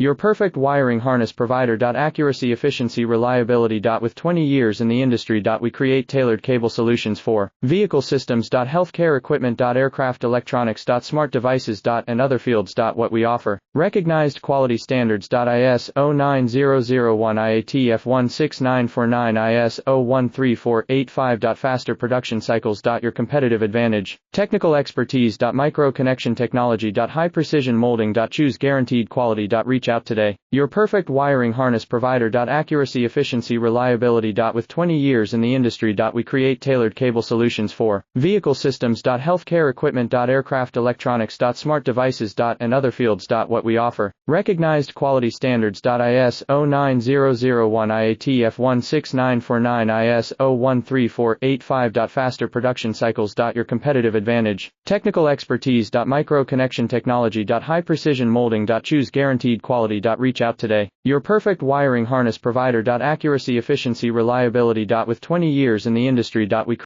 Your perfect wiring harness provider. Accuracy, efficiency, reliability. With 20 years in the industry. We create tailored cable solutions for vehicle systems. Healthcare equipment. Aircraft electronics. Smart devices. And other fields. What we offer. Recognized quality standards. ISO 9001 IATF 16949 ISO 13485. Faster production cycles. Your competitive advantage. Technical expertise. Micro connection technology. High precision molding. Choose guaranteed quality. Reach out today. Your perfect wiring harness provider. Accuracy, efficiency, reliability. With 20 years in the industry. We create tailored cable solutions for vehicle systems. Healthcare equipment. Aircraft electronics. Smart devices. And other fields. What we offer. Recognized quality standards. ISO 9001 IATF 16949 ISO 13485. Faster production cycles. Your competitive advantage. Technical expertise. Micro connection technology. High precision molding. Choose guaranteed quality. Reach out today. Your perfect wiring harness provider. Accuracy, efficiency, reliability. With 20 years in the industry. We